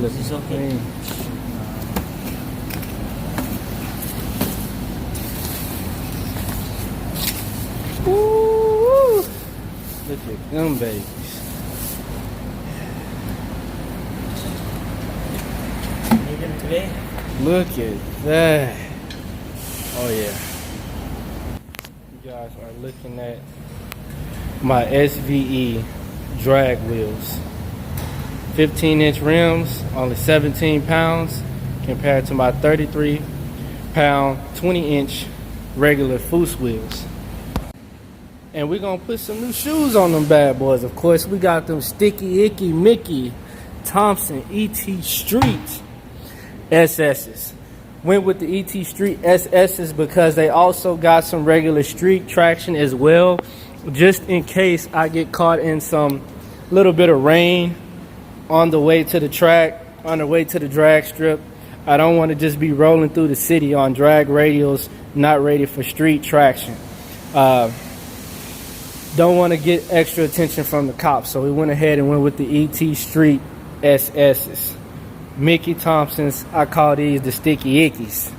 looking It's okay. clean. Woo! Look at them babies. Medium today. Look at that. Oh yeah. You guys are looking at my SVE drag wheels. 15-inch rims, only 17 pounds, compared to my 33-pound, 20-inch regular Foose wheels. And we're gonna put some new shoes on them bad boys. Of course, we got them Sticky Icky Mickey Thompson ET Street SS's. Went with the ET Street SS's because they also got some regular street traction as well, just in case I get caught in some little bit of rain on the way to the track, on the way to the drag strip. I don't want to just be rolling through the city on drag radials not ready for street traction. Don't want to get extra attention from the cops, so we went ahead and went with the ET Street SS's. Mickey Thompson's, I call these the Sticky Ickies.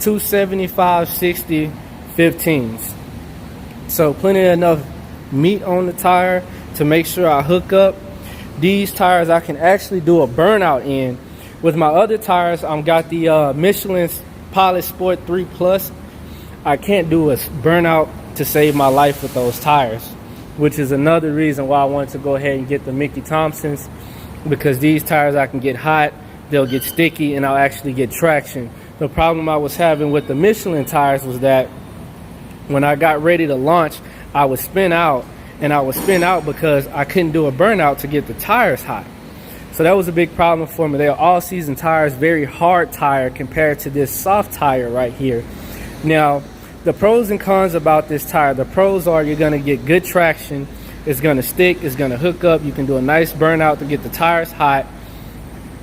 275/60 15s. So plenty enough meat on the tire to make sure I hook up. These tires I can actually do a burnout in. With my other tires, I've got the Michelin's Pilot Sport 3 Plus. I can't do a burnout to save my life with those tires, which is another reason why I wanted to go ahead and get the Mickey Thompsons, because these tires I can get hot, they'll get sticky, and I'll actually get traction. The problem I was having with the Michelin tires was that when I got ready to launch, I would spin out, and I would spin out because I couldn't do a burnout to get the tires hot. So that was a big problem for me. They are all-season tires, very hard tire compared to this soft tire right here. Now, the pros and cons about this tire. The pros are you're going to get good traction. It's going to stick. It's going to hook up. You can do a nice burnout to get the tires hot.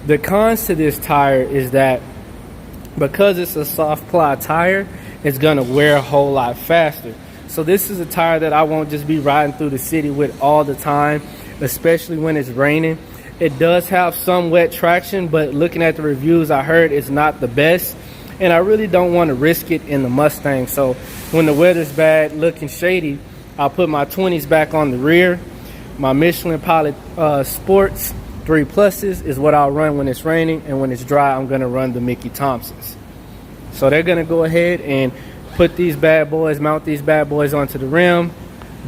The cons to this tire is that because it's a soft ply tire, it's going to wear a whole lot faster. So this is a tire that I won't just be riding through the city with all the time, especially when it's raining. It does have some wet traction, but looking at the reviews I heard, it's not the best. And I really don't want to risk it in the Mustang. So when the weather's bad, looking shady, I'll put my 20s back on the rear. My Michelin Pilot Sports 3 Pluses is what I'll run when it's raining, and when it's dry, I'm going to run the Mickey Thompsons. So they're going to go ahead and put these bad boys, mount these bad boys onto the rim,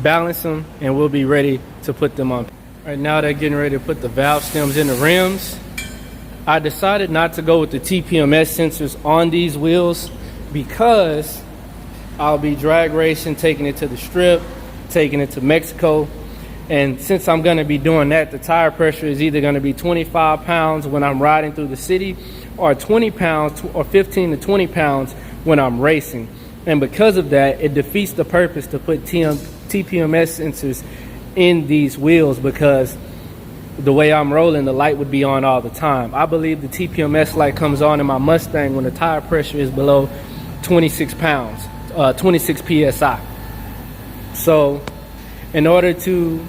balance them, and we'll be ready to put them on. Right now they're getting ready to put the valve stems in the rims. I decided not to go with the TPMS sensors on these wheels because I'll be drag racing, taking it to the strip, taking it to Mexico. And since I'm going to be doing that, the tire pressure is either going to be 25 pounds when I'm riding through the city, or 20 pounds or 15 to 20 pounds when I'm racing. And because of that, it defeats the purpose to put TPMS sensors in these wheels, because the way I'm rolling, the light would be on all the time. I believe the TPMS light comes on in my Mustang when the tire pressure is below 26 pounds, 26 PSI. So in order to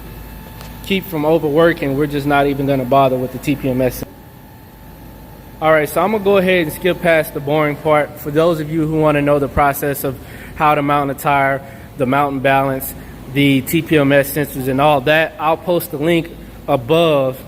keep from overworking, we're just not even going to bother with the TPMS. All right, so I'm going to go ahead and skip past the boring part. For those of you who want to know the process of how to mount a tire, the mountain balance, the TPMS sensors and all that, I'll post a link above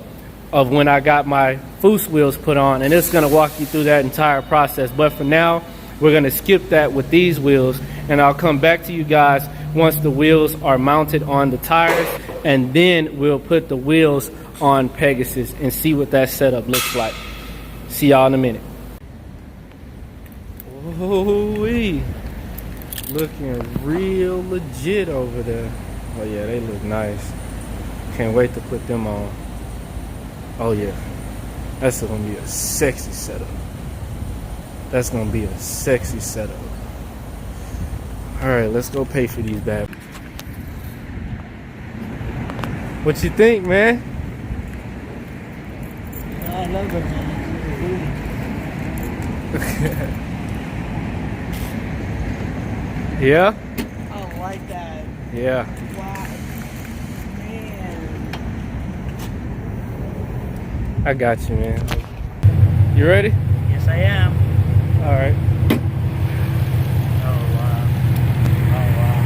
of when I got my Foose wheels put on, and it's going to walk you through that entire process. But for now, we're going to skip that with these wheels, and I'll come back to you guys once the wheels are mounted on the tires, and then we'll put the wheels on Pegasus and see what that setup looks like. See y'all in a minute. Ooh-wee. Looking real legit over there. Oh yeah, they look nice. Can't wait to put them on. Oh yeah, that's gonna be a sexy setup. That's gonna be a sexy setup. All right, let's go pay for these bad. What you think, man? I love them, man. Yeah? I like that. Yeah. Wow. Man. I got you, man. You ready? Yes, I am. All right. Oh, wow. Oh, wow.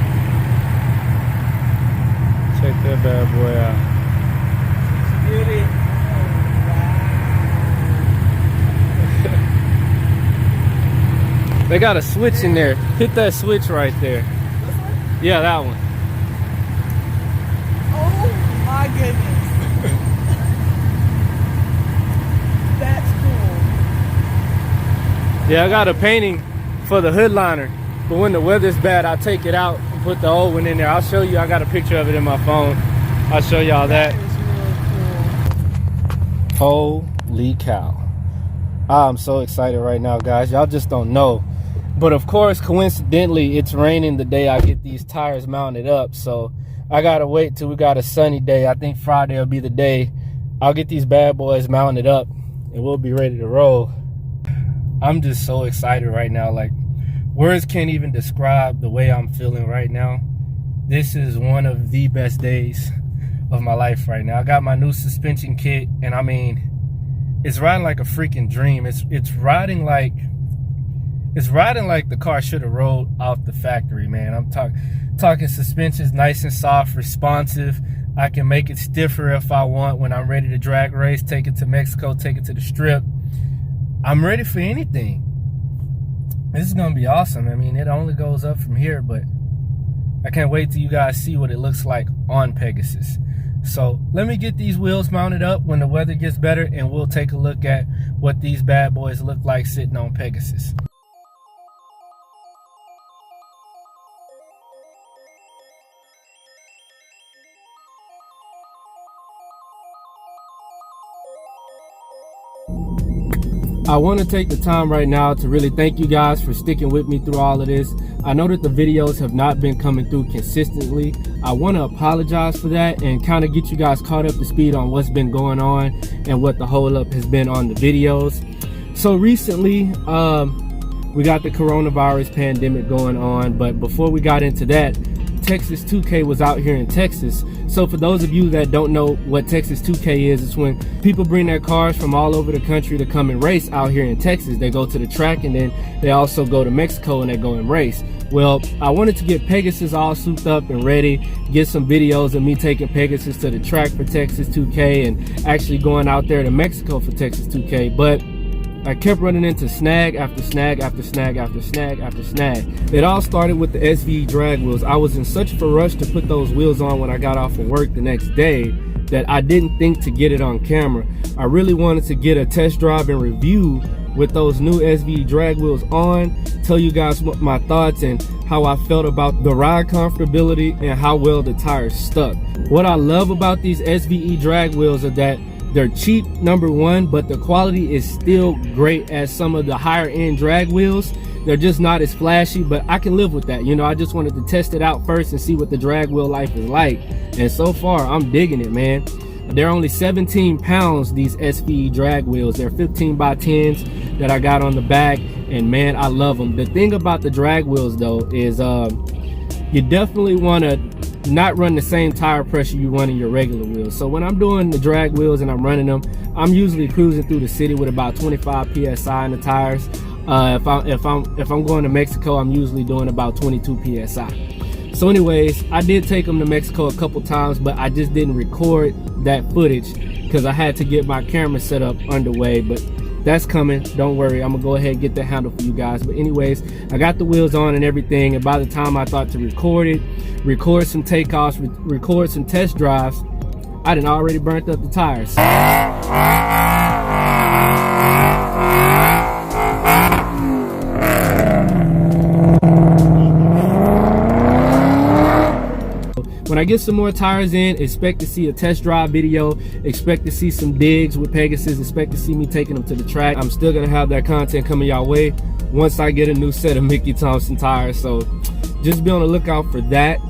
Check that bad boy out. It's a beauty. They got a switch in there. Hit that switch right there. This one? Yeah, that one. Oh, my goodness. That's cool. Yeah, I got a painting for the hood liner, but when the weather's bad, I take it out and put the old one in there. I'll show you. I got a picture of it in my phone. I'll show y'all that. That is really cool. Holy cow. I'm so excited right now, guys. Y'all just don't know. But of course, coincidentally, it's raining the day I get these tires mounted up. So I gotta wait till we got a sunny day. I think Friday will be the day I'll get these bad boys mounted up and we'll be ready to roll. I'm just so excited right now. Like, words can't even describe the way I'm feeling right now. This is one of the best days of my life right now. I got my new suspension kit, and I mean, it's riding like a freaking dream. It's riding like the car should have rolled off the factory, man. I'm talking suspensions nice and soft, responsive. I can make it stiffer if I want when I'm ready to drag race, take it to Mexico, take it to the strip. I'm ready for anything. This is gonna be awesome. I mean, it only goes up from here, but I can't wait till you guys see what it looks like on Pegasus. So let me get these wheels mounted up when the weather gets better, and we'll take a look at what these bad boys look like sitting on Pegasus. I want to take the time right now to really thank you guys for sticking with me through all of this. I know that the videos have not been coming through consistently. I want to apologize for that and kind of get you guys caught up to speed on what's been going on and what the hold up has been on the videos. So recently, we got the coronavirus pandemic going on, but before we got into that, Texas 2K was out here in Texas. So for those of you that don't know what Texas 2K is, it's when people bring their cars from all over the country to come and race out here in Texas. They go to the track and then they also go to Mexico and they go and race. Well, I wanted to get Pegasus all souped up and ready, get some videos of me taking Pegasus to the track for Texas 2K and actually going out there to Mexico for Texas 2K. But I kept running into snag after snag after snag after snag after snag. It all started with the SVE drag wheels. I was in such a rush to put those wheels on when I got off of work the next day that I didn't think to get it on camera. I really wanted to get a test drive and review with those new SVE drag wheels on, tell you guys what my thoughts and how I felt about the ride comfortability and how well the tires stuck. What I love about these SVE drag wheels are that they're cheap, number one, but the quality is still great as some of the higher end drag wheels. They're just not as flashy, but I can live with that. You know, I just wanted to test it out first and see what the drag wheel life is like. And so far, I'm digging it, man. They're only 17 pounds, these SVE drag wheels. They're 15 by 10s that I got on the back, and man, I love them. The thing about the drag wheels though is you definitely want to not run the same tire pressure you run in your regular wheels. So when I'm doing the drag wheels and I'm running them, I'm usually cruising through the city with about 25 psi in the tires. If I'm going to Mexico, I'm usually doing about 22 psi. So anyways, I did take them to Mexico a couple times, but I just didn't record that footage because I had to get my camera set up underway. But that's coming, don't worry. I'm gonna go ahead and get that handle for you guys. But anyways, I got the wheels on and everything, and by the time I thought to record it, record some takeoffs, record some test drives, I done already burnt up the tires. When I get some more tires in, expect to see a test drive video, expect to see some digs with Pegasus, expect to see me taking them to the track. I'm still gonna have that content coming y'all way once I get a new set of Mickey Thompson tires, so just be on the lookout for that.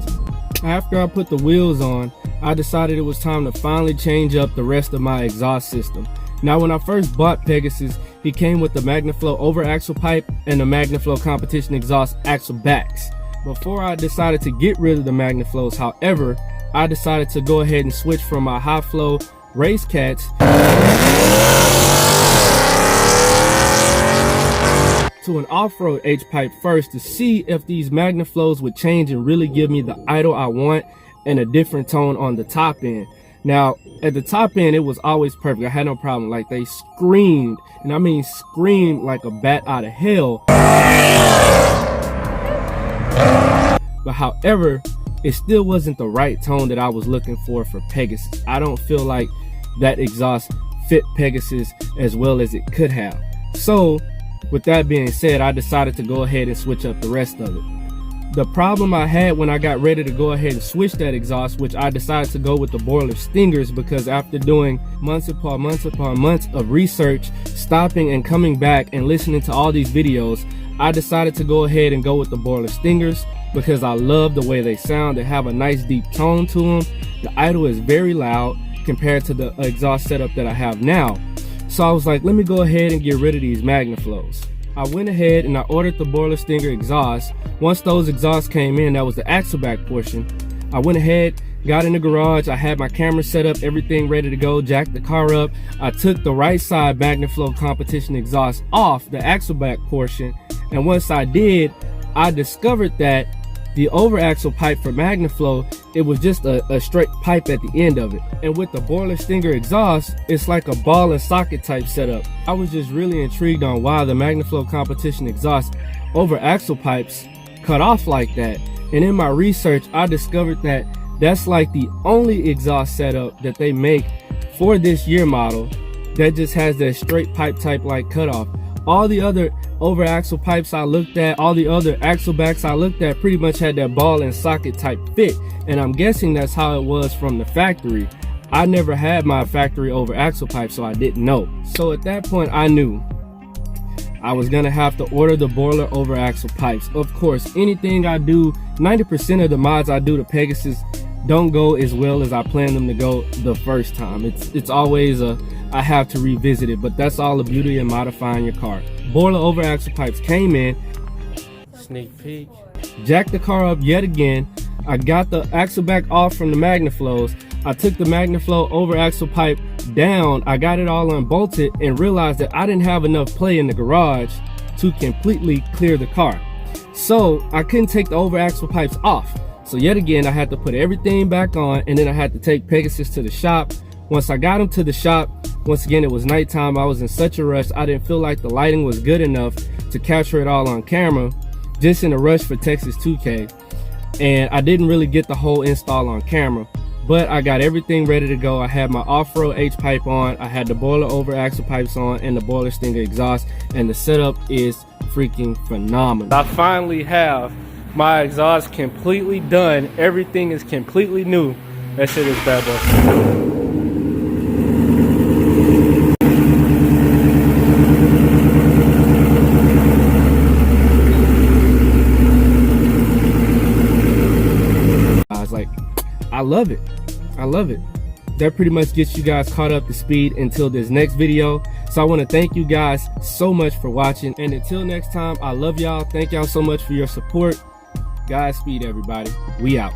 After I put the wheels on, I decided it was time to finally change up the rest of my exhaust system. Now when I first bought Pegasus, he came with the MagnaFlow over axle pipe and the MagnaFlow competition exhaust axle backs. Before I decided to get rid of the MagnaFlows, however, I decided to go ahead and switch from my high flow race cats to an off-road H-pipe first to see if these MagnaFlows would change and really give me the idle I want and a different tone on the top end. Now, at the top end, it was always perfect. I had no problem. Like, they screamed, and I mean screamed like a bat out of hell. But however, it still wasn't the right tone that I was looking for Pegasus. I don't feel like that exhaust fit Pegasus as well as it could have. So, with that being said, I decided to go ahead and switch up the rest of it. The problem I had when I got ready to go ahead and switch that exhaust, which I decided to go with the Boiler Stingers, because after doing months upon months of research, stopping and coming back and listening to all these videos, I decided to go ahead and go with the Boiler Stingers because I love the way they sound. They have a nice deep tone to them. The idle is very loud compared to the exhaust setup that I have now. So I was like, let me go ahead and get rid of these MagnaFlows. I went ahead and I ordered the Boiler Stinger exhaust. Once those exhausts came in, that was the axle back portion. I went ahead, got in the garage, I had my camera set up, everything ready to go, jacked the car up. I took the right side MagnaFlow competition exhaust off the axle back portion, and once I did, I discovered that the over axle pipe for MagnaFlow, it was just a straight pipe at the end of it. And with the Boiler Stinger exhaust, it's like a ball and socket type setup. I was just really intrigued on why the MagnaFlow competition exhaust over axle pipes cut off like that. And in my research, I discovered that that's like the only exhaust setup that they make for this year model that just has that straight pipe type like cutoff. All the other over axle pipes I looked at, all the other axle backs I looked at pretty much had that ball and socket type fit, and I'm guessing that's how it was from the factory. I never had my factory over axle pipe, so I didn't know. So at that point I knew I was gonna have to order the boiler over axle pipes. Of course, anything I do, 90% of the mods I do to Pegasus don't go as well as I planned them to go the first time. It's always I have to revisit it, but that's all the beauty in modifying your car. Boiler over axle pipes came in, sneak peek, jacked the car up yet again. I got the axle back off from the MagnaFlows. I took the MagnaFlow over axle pipe down, I got it all unbolted and realized that I didn't have enough play in the garage to completely clear the car. So I couldn't take the over axle pipes off. So yet again, I had to put everything back on, and then I had to take Pegasus to the shop. Once I got him to the shop, once again, it was nighttime. I was in such a rush. I didn't feel like the lighting was good enough to capture it all on camera, just in a rush for Texas 2K. And I didn't really get the whole install on camera, but I got everything ready to go. I had my off-road H-pipe on, I had the boiler over axle pipes on, and the Boiler Stinger exhaust, and the setup is freaking phenomenal. I finally have my exhaust completely done. Everything is completely new. That shit is bad, boy. I love it. I love it. That pretty much gets you guys caught up to speed until this next video. So I want to thank you guys so much for watching, and until next time, I love y'all. Thank y'all so much for your support. Godspeed, everybody. We out.